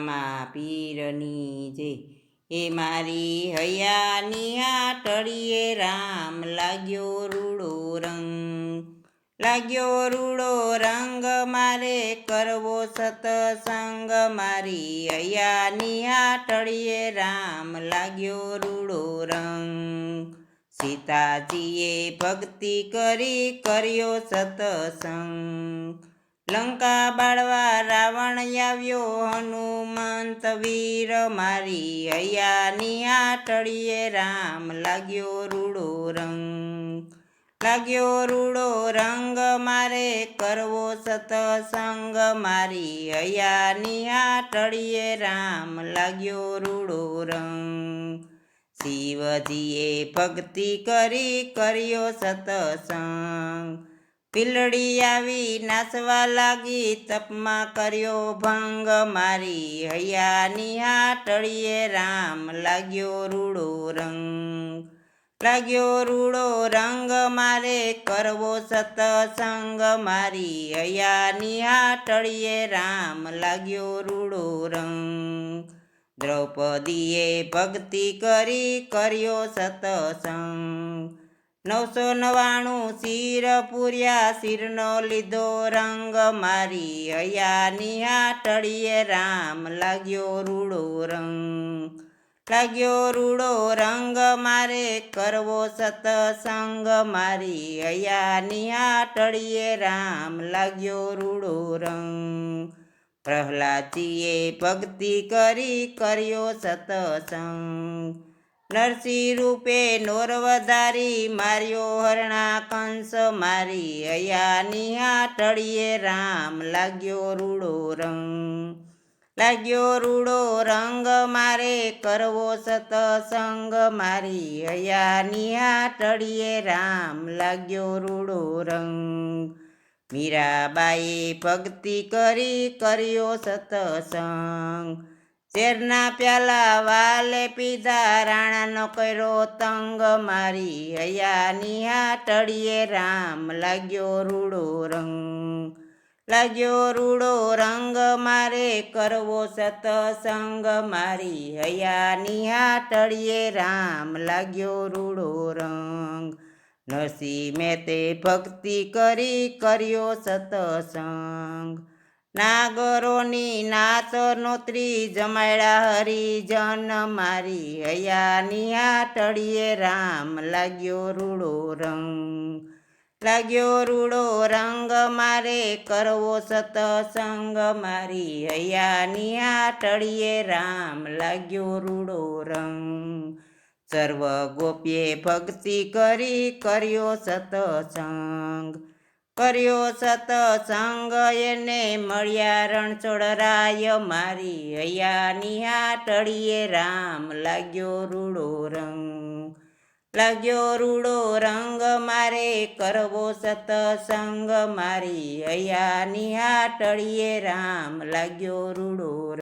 રામા પીરની જય. એ મારી હૈયાની આટડીએ રામ લાગ્યો રૂડો રંગ. લાગ્યો રૂડો રંગ મારે કરવો સતસંગ. મારી હૈયાની આટડીએ રામ લાગ્યો રૂડો રંગ. સીતાજીએ ભક્તિ કરી કર્યો સતસંગ. લંકા બાળવા રાવણ આવ્યો હનુમંત વીર. મારી હૈયાની આટડીએ રામ લાગ્યો રૂડો રંગ. લાગ્યો રૂડો રંગ મારે કરવો સતસંગ. મારી હૈયાની આટડીએ રામ લાગ્યો રૂડો રંગ. શિવજીએ ભક્તિ કરી કર્યો સતસંગ. પીલડી આવી નાચવા લાગી તપમાં કર્યો ભંગ. મારી હૈયાની આટડીએ રામ લાગ્યો રૂડો રંગ. લાગ્યો રૂડો રંગ મારે કરવો સતસંગ. મારી હૈયાની આટડીએ રામ લાગ્યો રૂડો રંગ. દ્રૌપદીએ ભક્તિ કરી કર્યો સતસંગ. 999 શિર પૂર્યા શિરનો લીધો રંગ. મારી હૈયાની આટડીએ રામ લાગ્યો રૂડો રંગ. લાગ્યો રૂડો રંગ મારે કરવો સતસંગ. મારી હૈયાની આટડીએ રામ લાગ્યો રૂડો રંગ. પ્રહલાદજીએ ભક્તિ કરી કર્યો સતસંગ. નરસિંહ રૂપે નોરવધારી માર્યો હરણા કંસ. મારી હૈયાની આટડીએ રામ લાગ્યો રૂડો રંગ. લાગ્યો રૂડો રંગ મારે કરવો સતસંગ. મારી હૈયાની આટડીએ રામ લાગ્યો રૂડો રંગ. મીરાબાઈએ ભક્તિ કરી કર્યો સતસંગ. ઝેરના પ્યાલા વાલે પીધા રાણાનો કર્યો તંગ. મારી હૈયાની આટડીએ રામ લાગ્યો રૂડો રંગ. લાગ્યો રૂડો રંગ મારે કરવો સતસંગ. મારી હૈયાની આટડીએ રામ લાગ્યો રૂડો રંગ. નરસિંહ મહેતે ભક્તિ કરી કર્યો સતસંગ. નાગરોની નાત નોતરી જમાડ્યા હરિજન. મારી હૈયાની આટડીએ રામ લાગ્યો રૂડો રંગ. લાગ્યો રૂડો રંગ મારે કરવો સતસંગ. મારી હૈયાની આટડીએ રામ લાગ્યો રૂડો રંગ. સર્વ ગોપીએ ભક્તિ કરી કર્યો સતસંગ. કર્યો સતસંગ એને મળ્યા રણછોડરાય. મારી હૈયાની આટડીએ રામ લાગ્યો રૂડો રંગ. લાગ્યો રૂડો રંગ મારે કરવો સતસંગ. મારી હૈયાની આટડીએ રામ લાગ્યો રૂડો રંગ.